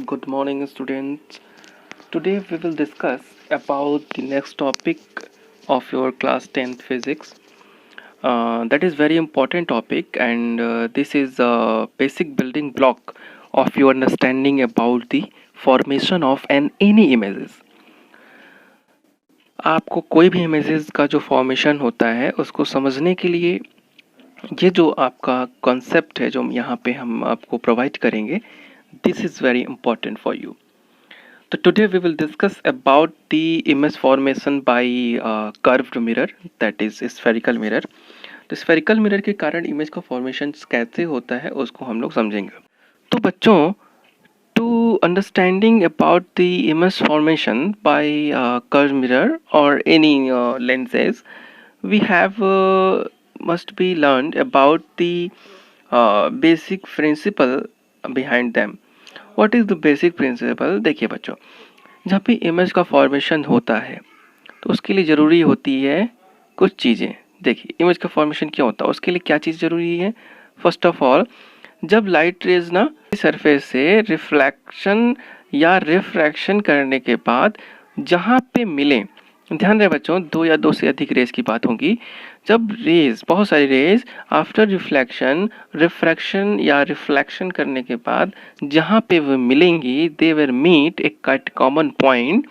Good morning, students. Today we will discuss about the next topic of your class 10th physics. That is very important topic, and this is a basic building block of your understanding about the formation of any images. आपको कोई भी images का जो formation होता है उसको समझने के लिए ये जो आपका कॉन्सेप्ट है जो यहाँ पे हम आपको प्रोवाइड करेंगे, this is very important for you. So today we will discuss about the image formation by curved mirror, that is spherical mirror. तो spherical mirror के कारण image का formation कैसे होता है उसको हम लोग समझेंगे. तो बच्चों, to understanding about the image formation by curved mirror or any lenses, we have must be learned about the basic principle behind them. What is the basic principle? देखिए बच्चों, जहाँ पे इमेज का फॉर्मेशन होता है तो उसके लिए ज़रूरी होती है कुछ चीज़ें. देखिए इमेज का फॉर्मेशन क्या होता है, उसके लिए क्या चीज़ ज़रूरी है. फर्स्ट ऑफ ऑल, जब लाइट रेज ना सरफेस से रिफ्लेक्शन या रिफ्रैक्शन करने के बाद जहाँ पे मिले, ध्यान रहे बच्चों, दो या दो से अधिक रेज की बात होगी. जब रेज, बहुत सारी रेज आफ्टर रिफ्लेक्शन, रिफ्रैक्शन या रिफ्लेक्शन करने के बाद जहाँ पे वो मिलेंगी, दे विल मीट एक common point.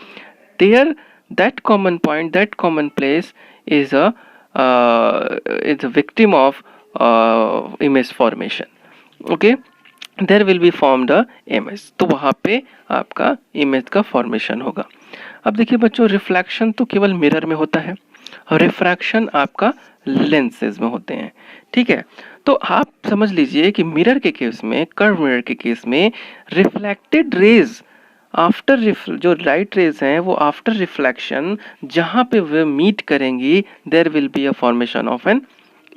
There that common point, that common place is a victim of image formation. Okay, there will be formed a image. तो वहाँ पे आपका इमेज का फॉर्मेशन होगा. अब देखिए बच्चों, रिफ्लेक्शन तो केवल मिरर में होता है और रिफ्रैक्शन आपका लेंसेज में होते हैं. ठीक है, तो आप समझ लीजिए कि मिरर के केस में, कर्व मिरर के केस में, रिफ्लेक्टेड रेज आफ्टर जो लाइट रेज हैं वो आफ्टर रिफ्लेक्शन जहाँ पे वे मीट करेंगी, there will be a formation of an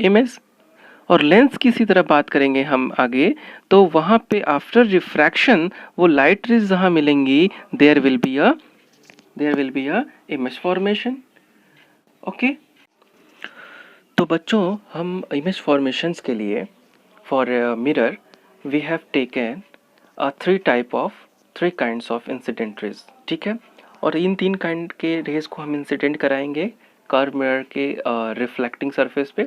image. और लेंस की इसी तरह बात करेंगे हम आगे, तो वहाँ पे आफ्टर रिफ्रैक्शन वो लाइट रेज जहाँ मिलेंगी, there will be a image formation. Okay, तो बच्चों, हम इमेज फॉर्मेशंस के लिए for mirror we have taken three kinds of incident rays. ठीक है, और इन तीन काइंड के रेज को हम इंसिडेंट कराएंगे कर्व मिरर के रिफ्लेक्टिंग सरफेस पे,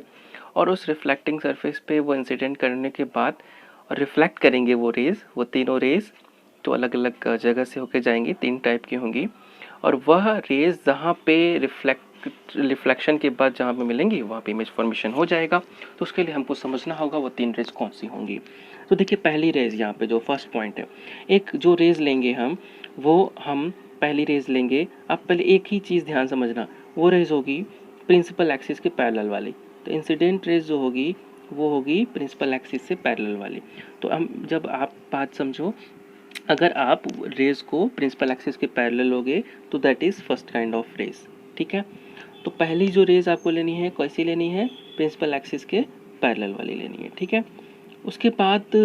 और उस रिफ्लेक्टिंग सरफेस पे वो इंसिडेंट करने के बाद रिफ्लेक्ट करेंगे वो रेज, वो तीनों रेज तो अलग अलग जगह से होके जाएंगी, तीन टाइप की होंगी. और वह रेज जहाँ पे रिफ्लेक्शन के बाद जहाँ पे मिलेंगी वहाँ पे इमेज फॉर्मेशन हो जाएगा. तो उसके लिए हमको समझना होगा वो तीन रेज कौन सी होंगी. तो देखिए, पहली रेज यहाँ पे जो फर्स्ट पॉइंट है, एक जो रेज लेंगे हम, वो हम पहली रेज लेंगे. आप पहले एक ही चीज़ ध्यान समझना, वो रेज होगी प्रिंसिपल एक्सिस के पैरेलल वाली. तो इंसिडेंट रेज जो होगी वो होगी प्रिंसिपल एक्सिस से पैरेलल वाली. तो हम, जब आप बात समझो, अगर आप रेज को प्रिंसिपल एक्सिस के पैरेलल लोगे तो that is first kind of rays. ठीक है, तो पहली जो रेज आपको लेनी है, कैसी लेनी है? प्रिंसिपल एक्सिस के पैरेलल वाली लेनी है. ठीक है, उसके बाद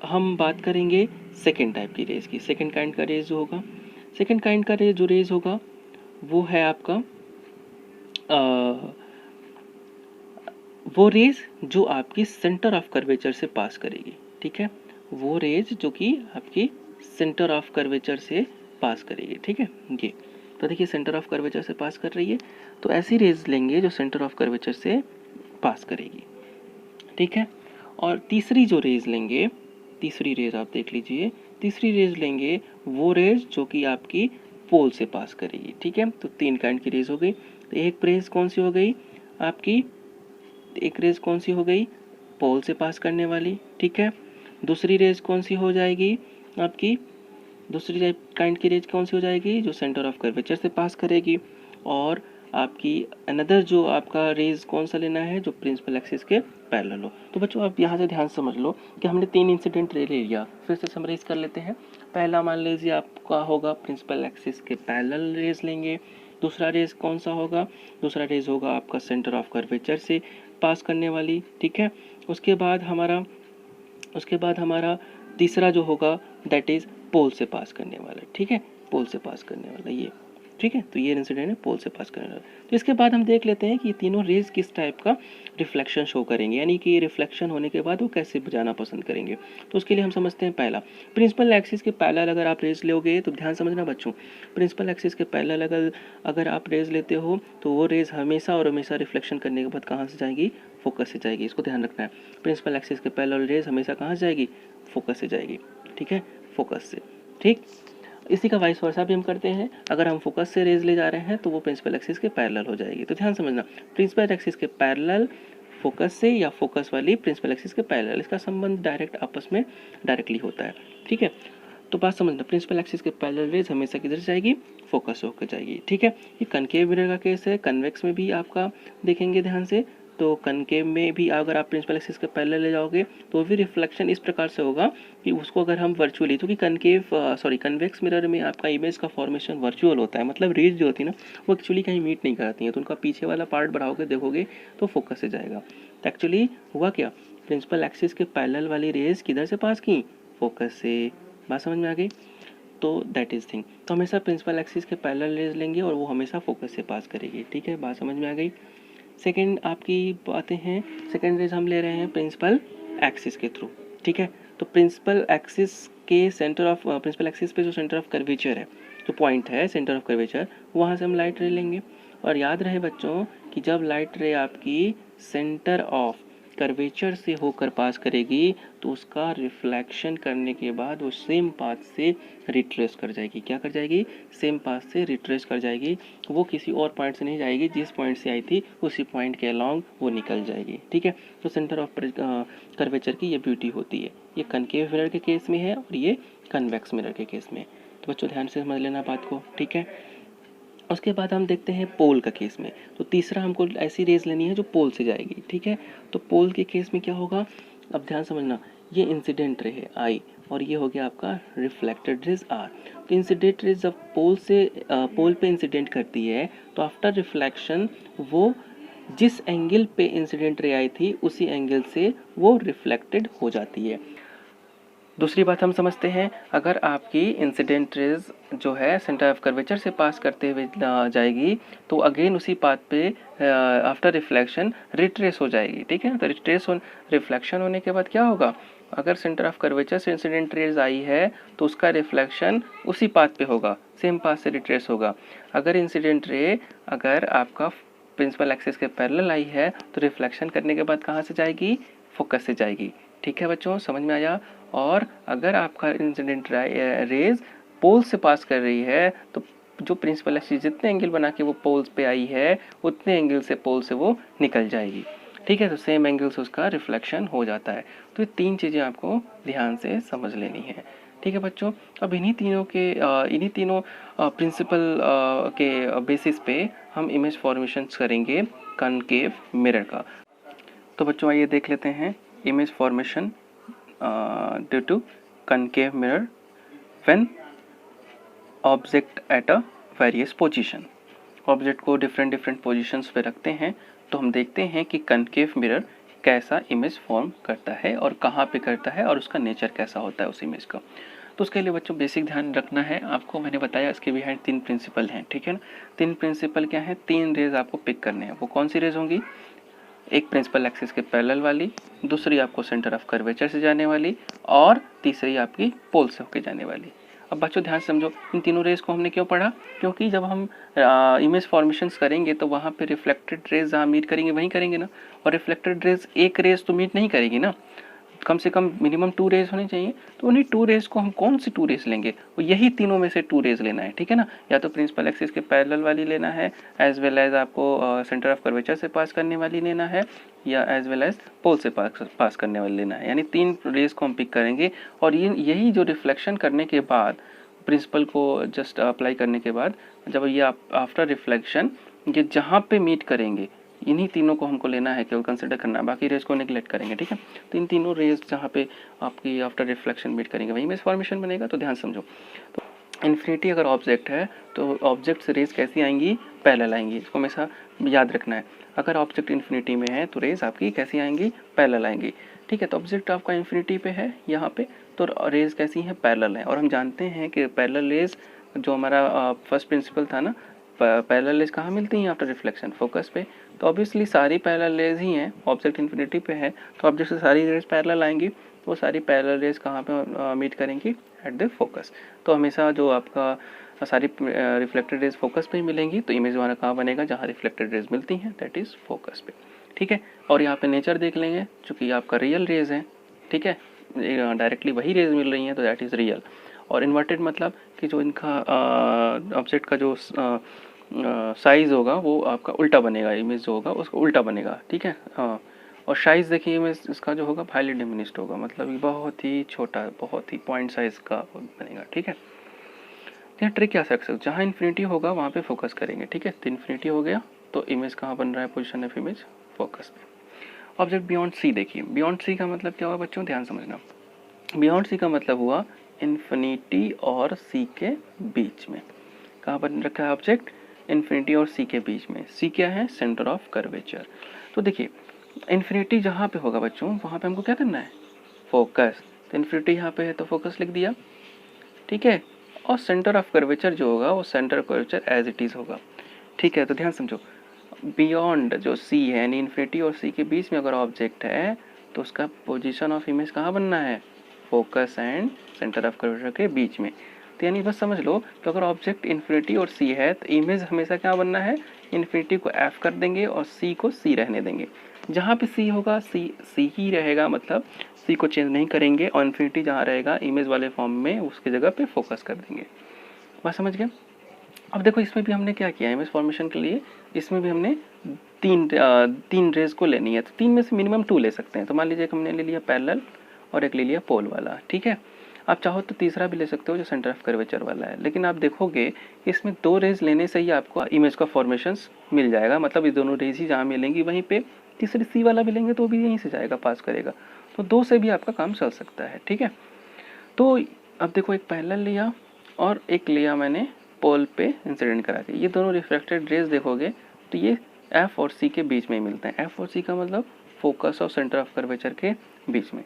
हम बात करेंगे सेकेंड टाइप की रेज की. सेकेंड काइंड का रेज जो होगा, सेकेंड काइंड का रेज जो रेज होगा वो है आपका वो रेज जो आपकी सेंटर ऑफ कर्वेचर से पास करेगी. ठीक है, वो रेज जो कि आपकी सेंटर ऑफ कर्वेचर से पास करेगी. ठीक है, ये तो देखिए सेंटर ऑफ कर्वेचर से पास कर रही है, तो ऐसी रेज लेंगे जो सेंटर ऑफ कर्वेचर से पास करेगी. ठीक है, और तीसरी जो रेज लेंगे, तीसरी रेज आप देख लीजिए, तीसरी रेज लेंगे वो रेज जो कि आपकी पोल से पास करेगी. ठीक है, तो तीन काइंड की रेज हो गई. तो एक रेज कौन सी हो गई आपकी, एक रेज कौन सी हो गई? पोल से पास करने वाली. ठीक है, दूसरी रेज कौन सी हो जाएगी आपकी, दूसरी काइंड की रेज कौन सी हो जाएगी? जो सेंटर ऑफ कर्वेचर से पास करेगी. और आपकी अनदर जो आपका रेज कौन सा लेना है, जो प्रिंसिपल एक्सिस के पैरेलल हो. तो बच्चों, आप यहाँ से ध्यान समझ लो कि हमने तीन इंसिडेंट रे ले लिया. फिर से समराइज कर लेते हैं. पहला मान लीजिए आपका होगा प्रिंसिपल एक्सिस के पैरेलल रेज लेंगे. दूसरा रेज कौन सा होगा? दूसरा रेज होगा आपका सेंटर ऑफ कर्वेचर से पास करने वाली. ठीक है, उसके बाद हमारा तीसरा जो होगा दैट इज़ पोल से पास करने वाला. ठीक है, पोल से पास करने वाला ये. ठीक है। तो ये इंसिडेंट है पोल से पास करने वाला। तो इसके बाद हम देख लेते हैं कि ये तीनों रेज किस टाइप का रिफ्लेक्शन शो करेंगे, यानी कि रिफ्लेक्शन होने के बाद वो कैसे जाना पसंद करेंगे। तो उसके लिए हम समझते हैं पहला, प्रिंसिपल एक्सिस के पैरेलल अगर आप रेज लोगे तो ध्यान समझना बच्चों, प्रिंसिपल एक्सिस के पैरेलल अगर आप रेज लेते हो तो वो रेज हमेशा और हमेशा रिफ्लेक्शन करने के बाद कहाँ से जाएगी, फोकस से जाएगी। इसको ध्यान रखना है, प्रिंसिपल एक्सिस के पैरेलल रेज हमेशा कहाँ से जाएगी, फोकस से जाएगी। ठीक है, फोकस से। ठीक, इसी का वाइस वर्सा भी हम करते हैं, अगर हम फोकस से रेज ले जा रहे हैं तो वो प्रिंसिपल एक्सिस के पैरेलल हो जाएगी। तो ध्यान समझना, प्रिंसिपल एक्सिस के पैरेलल फोकस से या फोकस वाली प्रिंसिपल एक्सिस के पैरेलल, इसका संबंध डायरेक्ट आपस में डायरेक्टली होता है। ठीक है, तो बात समझना, प्रिंसिपल एक्सिस के पैरेलल रेज हमेशा किधर जाएगी, फोकस होकर जाएगी। ठीक है, ये कनकेव मिरर का केस है, कन्वेक्स में भी आपका देखेंगे ध्यान से। तो कनकेव में भी अगर आप प्रिंसिपल एक्सिस के पैरेलल ले जाओगे तो भी रिफ्लेक्शन इस प्रकार से होगा कि उसको अगर हम वर्चुअली, तो कि कन्वेक्स मिरर में आपका इमेज का फॉर्मेशन वर्चुअल होता है, मतलब रेज जो होती है ना वो एक्चुअली कहीं मीट नहीं कराती हैं, तो उनका पीछे वाला पार्ट बढ़ाओगे देखोगे तो फोकस से जाएगा। तो एक्चुअली हुआ क्या, प्रिंसिपल एक्सिस के पैरेलल वाली रेज किधर से पास की, फोकस से। बात समझ में आ गई। तो दैट इज थिंग, तो हमेशा प्रिंसिपल एक्सिस के पैरेलल रेज लेंगे और वो हमेशा फोकस से पास करेगी। ठीक है, बात समझ में आ गई। सेकेंड आपकी बातें हैं, सेकेंड रेज हम ले रहे हैं प्रिंसिपल एक्सिस के थ्रू। ठीक है, तो प्रिंसिपल एक्सिस के सेंटर ऑफ, प्रिंसिपल एक्सिस पे जो सेंटर ऑफ कर्वेचर है, जो पॉइंट है सेंटर ऑफ कर्वेचर, वहाँ से हम लाइट रे लेंगे। और याद रहे बच्चों कि जब लाइट रे आपकी सेंटर ऑफ कर्वेचर से होकर पास करेगी तो उसका रिफ्लेक्शन करने के बाद वो सेम पाथ से रिट्रेस कर जाएगी। क्या कर जाएगी, सेम पाथ से रिट्रेस कर जाएगी। वो किसी और पॉइंट से नहीं जाएगी, जिस पॉइंट से आई थी उसी पॉइंट के अलॉन्ग वो निकल जाएगी। ठीक है, तो सेंटर ऑफ कर्वेचर की ये ब्यूटी होती है। ये कनकेव मिरर के केस में है और ये कन्वेक्स मिरर के केस में। तो बच्चों ध्यान से समझ लेना बात को। ठीक है, उसके बाद हम देखते हैं पोल का केस में। तो तीसरा हमको ऐसी रेज लेनी है जो पोल से जाएगी। ठीक है, तो पोल के केस में क्या होगा, अब ध्यान समझना, ये इंसिडेंट रे है आई और ये हो गया आपका रिफ्लेक्टेड रेज आर। तो इंसिडेंट रेज जब पोल पे इंसिडेंट करती है तो आफ्टर रिफ्लेक्शन वो जिस एंगल पे इंसिडेंट रे आई थी उसी एंगल से वो रिफ्लेक्टेड हो जाती है। दूसरी बात हम समझते हैं, अगर आपकी इंसिडेंट रेज जो है सेंटर ऑफ कर्वेचर से पास करते हुए जाएगी तो अगेन उसी पाथ पे आफ्टर रिफ्लेक्शन रिट्रेस हो जाएगी। ठीक है, तो रिफ्लेक्शन होने के बाद क्या होगा, अगर सेंटर ऑफ कर्वेचर से इंसिडेंट रेज आई है तो उसका रिफ्लेक्शन उसी पाथ पे होगा, सेम पाथ से रिट्रेस होगा। अगर इंसिडेंट रे अगर आपका प्रिंसिपल एक्सिस के पैरेलल आई है तो रिफ्लेक्शन करने के बाद कहाँ से जाएगी, फोकस से जाएगी। ठीक है बच्चों, समझ में आया। और अगर आपका इंसिडेंट रेज पोल से पास कर रही है तो जो प्रिंसिपल एक्सिस जितने एंगल बना के वो पोल्स पे आई है उतने एंगल से पोल से वो निकल जाएगी। ठीक है, तो सेम एंगल से उसका रिफ्लेक्शन हो जाता है। तो ये तीन चीज़ें आपको ध्यान से समझ लेनी है। ठीक है बच्चों, अब इन्हीं तीनों प्रिंसिपल के बेसिस पे हम इमेज फॉर्मेशन करेंगे कनकेव मिरर का। तो बच्चों आइए देख लेते हैं image formation due to concave mirror when object at a various position। Object को डिफरेंट पोजीशंस पे रखते हैं तो हम देखते हैं कि कनकेव मिरर कैसा इमेज फॉर्म करता है और कहाँ पे करता है और उसका नेचर कैसा होता है उस इमेज का। तो उसके लिए बच्चों बेसिक ध्यान रखना है आपको, मैंने बताया इसके बिहाइंड 3 प्रिंसिपल हैं। ठीक है ना, 3 प्रिंसिपल क्या है, 3 रेज आपको पिक करने हैं। वो कौन सी रेज होंगी, एक प्रिंसिपल एक्सिस के पैरेलल वाली, दूसरी आपको सेंटर ऑफ कर्वेचर से जाने वाली और तीसरी आपकी पोल से होकर जाने वाली। अब बच्चों ध्यान समझो, इन तीनों रेज को हमने क्यों पढ़ा, क्योंकि जब हम इमेज फॉर्मेशंस करेंगे तो वहाँ पे रिफ्लेक्टेड रेज जहाँ मीट करेंगे वहीं करेंगे ना, और रिफ्लेक्टेड रेज एक रेज तो मीट नहीं करेगी ना, कम से कम मिनिमम 2 रेज होनी चाहिए। तो उन्हीं 2 रेज को हम कौन सी 2 रेज लेंगे, वो यही तीनों में से 2 रेज लेना है। ठीक है ना, या तो प्रिंसिपल एक्सिस के पैरेलल वाली लेना है, एज वेल एज आपको सेंटर ऑफ कर्वेचर से पास करने वाली लेना है, या एज वेल एज पोल से पास करने वाली लेना है। यानी 3 रेज को हम पिक करेंगे और यही जो रिफ्लेक्शन करने के बाद प्रिंसिपल को जस्ट अप्लाई करने के बाद जब ये आफ्टर रिफ्लेक्शन ये जहाँ पे मीट करेंगे इन्हीं तीनों को हमको लेना है, केवल कंसिडर करना है, बाकी रेज को नेगलेक्ट करेंगे। ठीक है, तो इन तीनों रेज जहाँ पे आपकी आफ्टर रिफ्लेक्शन मीट करेंगे वहीं इमेज फॉर्मेशन बनेगा। तो ध्यान समझो, तो इन्फिनिटी अगर ऑब्जेक्ट है तो ऑब्जेक्ट से रेज कैसी आएंगी, पैरेलल आएंगी, इसको हमेशा याद रखना है। अगर ऑब्जेक्ट इन्फिनिटी में है तो रेज आपकी कैसी आएंगी, पैरेलल आएंगी। ठीक है, तो ऑब्जेक्ट आपका इन्फिनिटी पे है यहाँ पे, तो रेज कैसी हैं, पैरेलल है। और हम जानते हैं कि पैरेलल रेज जो हमारा फर्स्ट प्रिंसिपल था ना, पैरेलल रेज कहाँ मिलती हैं आफ्टर रिफ्लेक्शन, फोकस पे। तो ऑब्वियसली सारी पैरेलल रेज ही हैं, ऑब्जेक्ट इन्फिनिटी पे है तो ऑब्जेक्ट से सारी रेज पैरेलल आएंगी, वो सारी पैरेलल रेज कहाँ पे मीट करेंगी, एट द फोकस। तो हमेशा जो आपका सारी रिफ्लेक्टेड रेज फोकस पे ही मिलेंगी, तो इमेज हमारा कहाँ बनेगा, जहाँ रिफ्लेक्टेड रेज मिलती हैं, दैट इज़ फोकस पे। ठीक है, और यहाँ पे नेचर देख लेंगे, चूँकि आपका रियल रेज है, ठीक है, डायरेक्टली वही रेज मिल रही हैं, तो दैट इज़ रियल। और इन्वर्टेड मतलब कि जो इनका ऑब्जेक्ट का जो साइज़ होगा वो आपका उल्टा बनेगा, इमेज जो होगा उसका उल्टा बनेगा, ठीक है। और साइज़ देखिए इमेज इसका जो होगा हाईली डिमिनिश्ड होगा, मतलब बहुत ही छोटा, बहुत ही पॉइंट साइज का बनेगा, ठीक है। यहाँ ट्रिक क्या रख सकते, जहाँ इन्फिनिटी होगा वहाँ पे फोकस करेंगे, ठीक है। तो इन्फिनिटी हो गया तो इमेज कहाँ बन रहा है, पोजिशन ऑफ इमेज फोकस पे। ऑब्जेक्ट बियॉन्ड सी देखिए, बियॉन्ड सी का मतलब क्या हुआ बच्चों, ध्यान समझना। बियॉन्ड सी का मतलब हुआ इन्फिनिटी और सी के बीच में। कहाँ पर रखा है ऑब्जेक्ट, इन्फिनिटी और सी के बीच में। सी क्या है, सेंटर ऑफ कर्वेचर। तो देखिए इन्फिनिटी जहाँ पे होगा बच्चों वहाँ पे हमको क्या करना है, फोकस। तो इन्फिनिटी यहाँ पे है तो फोकस लिख दिया, ठीक है। और सेंटर ऑफ कर्वेचर जो होगा वो centre of curvature as it is होगा, ठीक है। तो ध्यान समझो, बियॉन्ड जो सी है यानी इन्फिनिटी और सी के बीच में अगर ऑब्जेक्ट है तो उसका पोजीशन ऑफ इमेज कहाँ बनना है, focus and centre of curvature के बीच में। तो यानी बस समझ लो कि अगर ऑब्जेक्ट इन्फिनिटी और सी है तो इमेज हमेशा क्या बनना है, इन्फिनिटी को एफ कर देंगे और सी को सी रहने देंगे। जहाँ पे सी होगा सी ही रहेगा, मतलब सी को चेंज नहीं करेंगे, और इन्फिनिटी जहाँ रहेगा इमेज वाले फॉर्म में उसकी जगह पे फोकस कर देंगे। बात समझ गए। अब देखो इसमें भी हमने क्या किया, इमेज फॉर्मेशन के लिए इसमें भी हमने तीन रेज को लेनी है, तो तीन में से मिनिमम 2 ले सकते हैं। तो मान लीजिए हमने ले लिया पैरेलल और एक ले लिया पोल वाला, ठीक है। आप चाहो तो तीसरा भी ले सकते हो जो सेंटर ऑफ कर्वेचर वाला है, लेकिन आप देखोगे इसमें 2 रेज लेने से ही आपको इमेज का फॉर्मेशन मिल जाएगा, मतलब ये दोनों रेज ही जहाँ मिलेंगी वहीं पे तीसरी सी वाला भी लेंगे तो भी यहीं से जाएगा, पास करेगा। तो 2 से भी आपका काम चल सकता है, ठीक है। तो अब देखो एक पैरेलल लिया और एक लिया मैंने पोल पे इंसिडेंट करा के, ये दोनों रिफ्लेक्टेड रेज देखोगे तो ये एफ और सी के बीच में ही मिलते हैं। एफ और सी का मतलब फोकस और सेंटर ऑफ कर्वेचर के बीच में।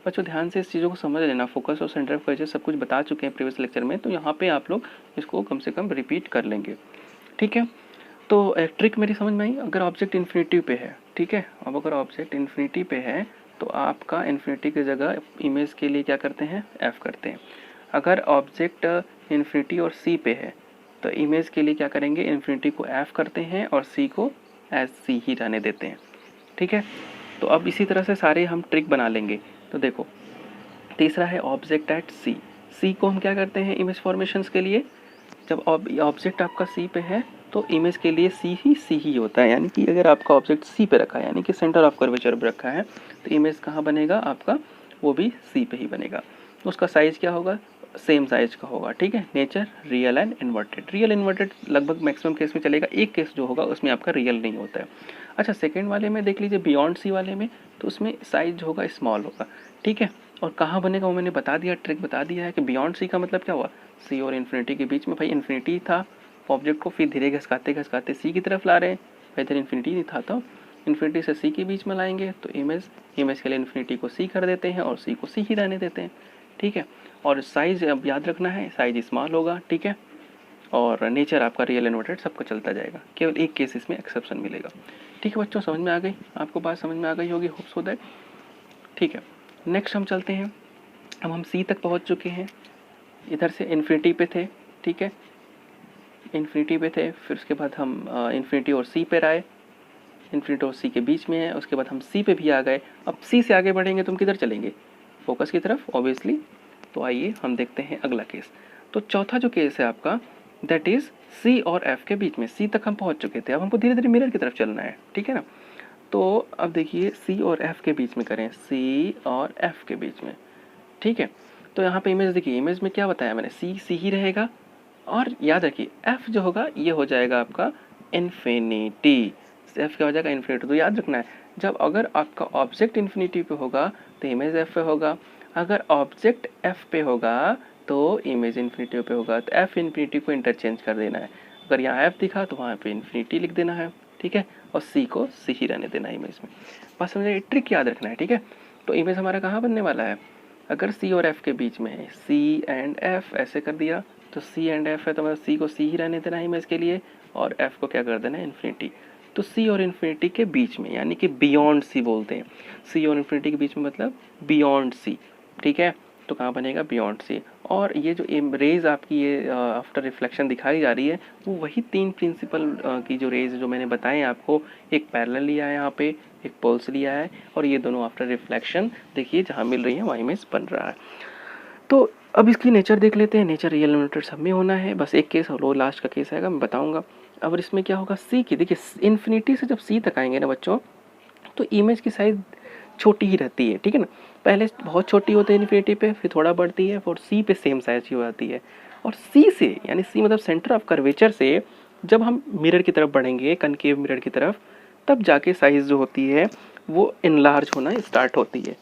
बच्चों ध्यान से इस चीज़ों को समझ लेना, फोकस और सेंटर ऑफ कर्वेचर सब कुछ बता चुके हैं प्रीवियस लेक्चर में, तो यहाँ पे आप लोग इसको कम से कम रिपीट कर लेंगे, ठीक है। तो एक ट्रिक मेरी समझ में आई, अगर ऑब्जेक्ट इन्फिनिटी पे है, ठीक है, अब अगर ऑब्जेक्ट इन्फिनिटी पे है तो आपका इन्फिनिटी की जगह इमेज के लिए क्या करते हैं, एफ करते हैं। अगर ऑब्जेक्ट इन्फिनिटी और सी पे है तो इमेज के लिए क्या करेंगे, इन्फिनिटी को एफ करते हैं और सी को एज सी ही रहने देते हैं, ठीक है। तो अब इसी तरह से सारे हम ट्रिक बना लेंगे। तो देखो तीसरा है ऑब्जेक्ट एट सी, सी को हम क्या करते हैं इमेज फॉर्मेशंस के लिए, जब ऑब्जेक्ट आपका सी पे है तो इमेज के लिए सी ही होता है, यानी कि अगर आपका ऑब्जेक्ट सी पे रखा है यानी कि सेंटर ऑफ कर्वेचर पे रखा है तो इमेज कहाँ बनेगा आपका, वो भी सी पे ही बनेगा। तो उसका साइज क्या होगा, सेम साइज का होगा, ठीक है। Nature real and inverted, real inverted लगभग मैक्सिमम केस में चलेगा, एक केस जो होगा उसमें आपका रियल नहीं होता है। अच्छा सेकंड वाले में देख लीजिए, बियॉन्ड सी वाले में तो उसमें साइज जो होगा स्मॉल होगा, ठीक है। और कहाँ बनेगा वो मैंने बता दिया, ट्रिक बता दिया है कि बियॉन्ड सी का मतलब क्या हुआ, सी और इन्फिनिटी के बीच में। भाई इन्फिनिटी था, ऑब्जेक्ट को फिर धीरे घसकाते घसकाते सी की तरफ ला रहे हैं, भाई इधर इन्फिनिटी नहीं था तो इन्फिनिटी से सी के बीच में लाएंगे, तो इमेज के लिए इन्फिनिटी को सी कर देते हैं और सी को सी ही रहने देते हैं, ठीक है। और साइज अब याद रखना है, साइज स्मॉल होगा, ठीक है। और नेचर आपका रियल इन्वर्टेड सबको चलता जाएगा, केवल एक केस इसमें एक्सेप्शन मिलेगा, ठीक है। बच्चों समझ में आ गई, आपको बात समझ में आ गई होगी, होप सो दैट, ठीक है। नेक्स्ट हम चलते हैं, अब हम सी तक पहुंच चुके हैं, इधर से इन्फिनिटी पे थे, ठीक है, इन्फिनिटी पे थे, फिर उसके बाद हम इन्फिनिटी और सी पे आए, इन्फिनिटी और सी के बीच में है, उसके बाद हम सी पे भी आ गए। अब सी से आगे बढ़ेंगे तो हम किधर चलेंगे, फोकस की तरफ ऑब्वियसली। तो आइए हम देखते हैं अगला केस। तो चौथा जो केस है आपका दैट इज सी और एफ के बीच में, सी तक हम पहुंच चुके थे, अब हमको धीरे धीरे मिरर की तरफ चलना है, ठीक है ना। तो अब देखिए सी और एफ के बीच में करें, सी और एफ के बीच में, ठीक है। तो यहाँ पे इमेज देखिए, इमेज में क्या बताया मैंने, सी ही रहेगा, और याद रखिए एफ जो होगा ये हो जाएगा आपका इन्फिनिटी, एफ क्या हो जाएगा, इन्फिनिटी। तो याद रखना है जब अगर आपका ऑब्जेक्ट इन्फिनिटी पे होगा तो इमेज एफ पे होगा, अगर ऑब्जेक्ट एफ पे होगा तो इमेज इन्फिनिटी पे होगा। तो एफ इन्फिनिटी को इंटरचेंज कर देना है, अगर यहाँ एफ दिखा तो वहाँ पे इन्फिनिटी लिख देना है, ठीक है, और सी को सी ही रहने देना है इमेज में। बस समझे, ट्रिक याद रखना है, ठीक है। तो इमेज हमारा कहाँ बनने वाला है, अगर सी और एफ के बीच में है, सी एंड एफ ऐसे कर दिया, तो सी एंड एफ है तो मतलब सी को सी ही रहने देना है इमेज के लिए, और एफ को क्या कर देना है, इन्फिनिटी। तो सी और इन्फिनिटी के बीच में, यानी कि बियॉन्ड सी बोलते हैं, सी और इन्फिनिटी के बीच में मतलब बियॉन्ड सी, ठीक है। तो कहाँ बनेगा, बियॉन्ड सी। और ये जो रेज आपकी ये आफ्टर रिफ्लेक्शन दिखाई जा रही है, वो वही तीन प्रिंसिपल की जो रेज जो मैंने बताए आपको, एक पैरेलल लिया है यहाँ पे, एक पोल्स लिया है, और ये दोनों आफ्टर रिफ्लेक्शन देखिए जहाँ मिल रही है वहाँ इमेज बन रहा है। तो अब इसकी नेचर देख लेते हैं। नेचर रियल लिमिटेड सब में होना है, बस एक केस और लास्ट का केस आएगा, मैं बताऊंगा। अब इसमें क्या होगा, सी की देखिए इन्फिनिटी से जब सी तक आएंगे ना बच्चों, तो इमेज की साइज छोटी ही रहती है, ठीक है ना। पहले बहुत छोटी होती है इन्फिनिटी पे, फिर थोड़ा बढ़ती है, और सी पे सेम साइज ही हो जाती है। और सी से, यानी सी मतलब सेंटर ऑफ कर्वेचर से जब हम मिरर की तरफ बढ़ेंगे, कनकेव मिरर की तरफ, तब जाके साइज जो होती है वो इनलार्ज होना स्टार्ट होती है,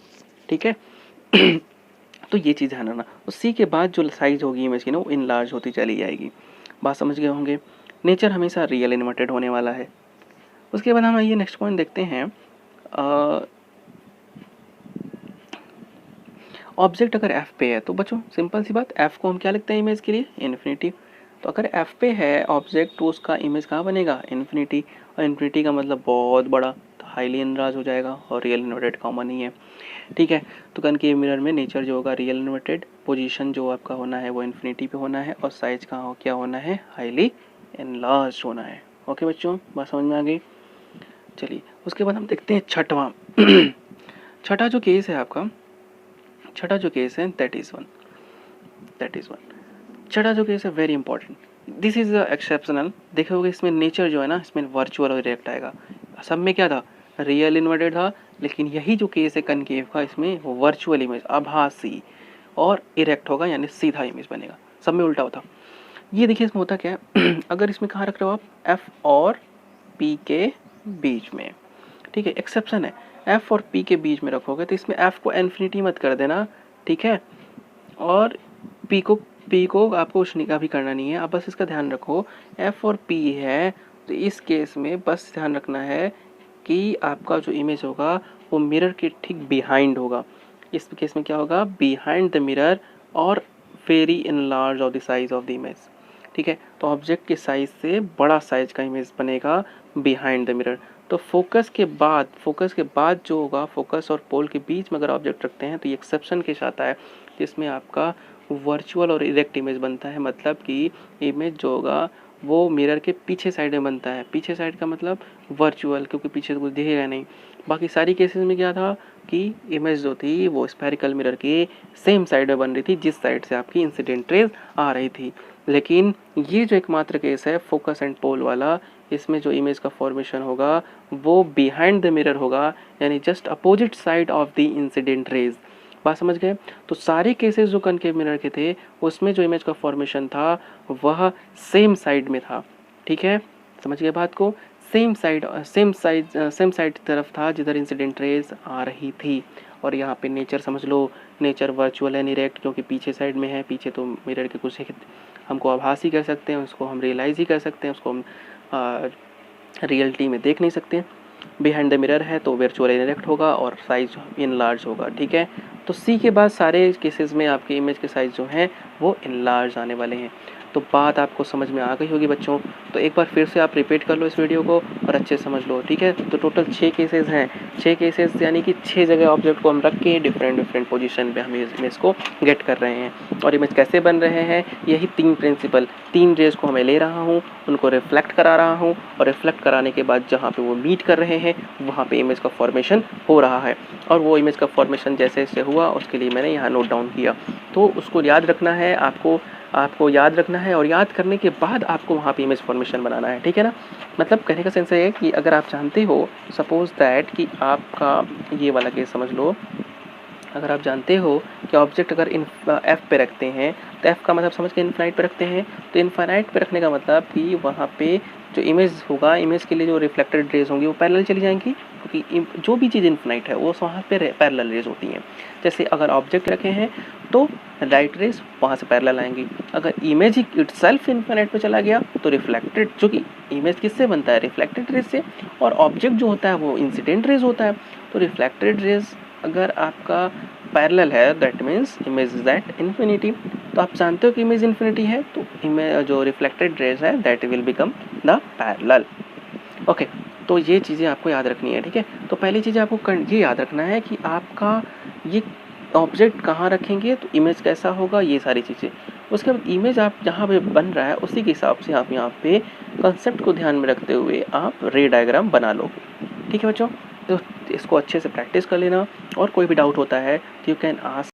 ठीक है। तो ये चीज़ ध्यान रखना। तो सी के बाद जो साइज होगी इमेज की ना, वो इनलार्ज होती चली जाएगी। बात समझ गए होंगे। नेचर हमेशा रियल इन्वर्टेड होने वाला है। उसके बाद हम ये नेक्स्ट पॉइंट देखते हैं, ऑब्जेक्ट अगर एफ पे है तो बच्चों सिंपल सी बात, एफ को हम क्या लिखते हैं इमेज के लिए, इन्फिनिटी। तो अगर एफ पे है ऑब्जेक्ट तो उसका इमेज कहाँ बनेगा, इन्फिनिटी। और इन्फिनिटी का मतलब बहुत बड़ा, तो हाईली इनलार्ज हो जाएगा, और रियल इन्वर्टेड कॉमन ही है, ठीक है। तो कनकेव मिरर में नेचर जो होगा रियल इन्वर्टेड, पोजीशन जो आपका होना है वो इन्फिनिटी पे होना है, और साइज कहाँ हो क्या होना है, हाईली इनलार्ज होना है। ओके बच्चों, बात समझ में आ गई। चलिए उसके बाद हम देखते हैं छठवां। छठा जो केस है आपका, छठा जो केस है दैट इज वन। छठा जो केस है very important, this is exceptional. देखोगे इसमें नेचर जो है ना, इसमें वर्चुअल और इरेक्ट आएगा। सब में क्या था, रियल इन्वर्टेड था, लेकिन यही जो केस है कनकेव का, इसमें वर्चुअल इमेज, आभासी, और इरेक्ट होगा, यानी सीधा इमेज बनेगा। सब में उल्टा होता। ये देखिए इसमें होता क्या है, अगर इसमें कहाँ रख रहे हो आप, एफ और पी के बीच में, ठीक है, एक्सेप्शन है, एफ और पी के बीच में रखोगे तो इसमें एफ को इन्फिनिटी मत कर देना, ठीक है। और पी को आपको कुछ निकाह भी करना नहीं है, आप बस इसका ध्यान रखो, एफ और पी है तो इस केस में बस ध्यान रखना है कि आपका जो इमेज होगा वो मिरर के ठीक बिहाइंड होगा। इस केस में क्या होगा, बिहाइंड द मिरर, और very enlarge of the size of the image, ठीक है। तो ऑब्जेक्ट के साइज से बड़ा साइज का इमेज बनेगा बिहाइंड द मिरर। तो फोकस के बाद जो होगा, फोकस और पोल के बीच में अगर ऑब्जेक्ट रखते हैं तो ये एक्सेप्शन के साथ है, जिसमें आपका वर्चुअल और इरेक्ट इमेज बनता है। मतलब कि इमेज जो होगा वो मिरर के पीछे साइड में बनता है। पीछे साइड का मतलब वर्चुअल, क्योंकि पीछे तो कुछ दिखेगा नहीं। बाकी सारी केसेस में क्या था कि इमेज जो थी वो स्फेरिकल मिरर के सेम साइड में बन रही थी, जिस साइड से आपकी इंसिडेंट रेज आ रही थी। लेकिन ये जो एकमात्र केस है फोकस एंड पोल वाला, इसमें जो इमेज का फॉर्मेशन होगा वो बिहाइंड द मिरर होगा, यानी just opposite side of the incident raise. बात समझ गए। तो सारे केसेस जो कनकेव मिरर के थे उसमें जो इमेज का फॉर्मेशन था वह सेम साइड में था, ठीक है, समझ गए बात को। सेम साइड तरफ था जिधर इंसिडेंट रेज आ रही थी। और यहाँ पे नेचर समझ लो, नेचर वर्चुअल है इरेक्ट, क्योंकि पीछे साइड में है। पीछे तो मिरर के कुछ हमको आभास ही कर सकते हैं, उसको हम रियलाइज ही कर सकते हैं, उसको हम रियलिटी में देख नहीं सकते। बिहाइंड द मिरर है तो वर्चुअल इरेक्ट होगा और साइज इनलार्ज होगा, ठीक है। तो सी के बाद सारे केसेस में आपके इमेज के साइज जो हैं वो इनलार्ज आने वाले हैं। तो बात आपको समझ में आ गई होगी बच्चों। तो एक बार फिर से आप रिपीट कर लो इस वीडियो को और अच्छे से समझ लो, ठीक है। तो टोटल 6 केसेस हैं, 6 केसेस यानी कि 6 जगह ऑब्जेक्ट को हम रख के डिफरेंट पोजीशन पे हम इमेज को गेट कर रहे हैं। और इमेज कैसे बन रहे हैं, यही 3 प्रिंसिपल, 3 रेज को मैं ले रहा हूँ, उनको रिफ्लेक्ट करा रहा हूँ, और रिफ्लेक्ट कराने के बाद जहाँ पे वो मीट कर रहे हैं वहाँ पे इमेज का फॉर्मेशन हो रहा है। और वो इमेज का फॉर्मेशन जैसे जैसे हुआ उसके लिए मैंने यहाँ नोट डाउन किया। तो उसको याद रखना है, आपको याद रखना है, और याद करने के बाद आपको वहाँ पे इमेज फॉर्मेशन बनाना है, ठीक है ना। मतलब कहने का सेंस है कि अगर आप जानते हो, सपोज दैट कि आपका ये वाला केस समझ लो, अगर आप जानते हो कि ऑब्जेक्ट अगर एफ पे रखते हैं तो एफ का मतलब समझ के इन्फिनाइट पे रखते हैं, तो इन्फिनाइट पे रखने का मतलब कि वहाँ पे जो इमेज होगा, इमेज के लिए जो रिफ्लेक्टेड रेज होंगी वो पैरेलल चली जाएंगी, क्योंकि जो भी चीज़ इन्फिनाइट है वो वहाँ पे पैरेलल रेज होती हैं। जैसे अगर ऑब्जेक्ट रखे हैं तो लाइट रेज वहाँ से पैरेलल आएंगी। अगर इमेज ही इटसेल्फ इन्फिनाइट पे चला गया तो रिफ्लेक्टेड, जो कि इमेज किससे बनता है, रिफ्लेक्टेड रेज से, और ऑब्जेक्ट जो होता है वो इंसिडेंट रेज होता है। तो रिफ्लेक्टेड रेज अगर आपका पैरेलल है that means image is that infinity. तो आप जानते हो कि इमेज इन्फिनिटी है तो इमेज जो रिफ्लेक्टेड रेज है that will become the parallel. Okay, तो ये चीज़ें आपको याद रखनी है, ठीक है। तो पहली चीज़ आपको ये याद रखना है कि आपका ये ऑब्जेक्ट कहाँ रखेंगे, तो इमेज कैसा होगा, ये सारी चीज़ें। उसके बाद इमेज आप जहाँ पे बन रहा है उसी के हिसाब से आप यहाँ पे कंसेप्ट को ध्यान में रखते हुए आप रे डायग्राम बना लोगे, ठीक है बच्चों। तो इसको अच्छे से प्रैक्टिस कर लेना, और कोई भी डाउट होता है तो यू कैन आस्क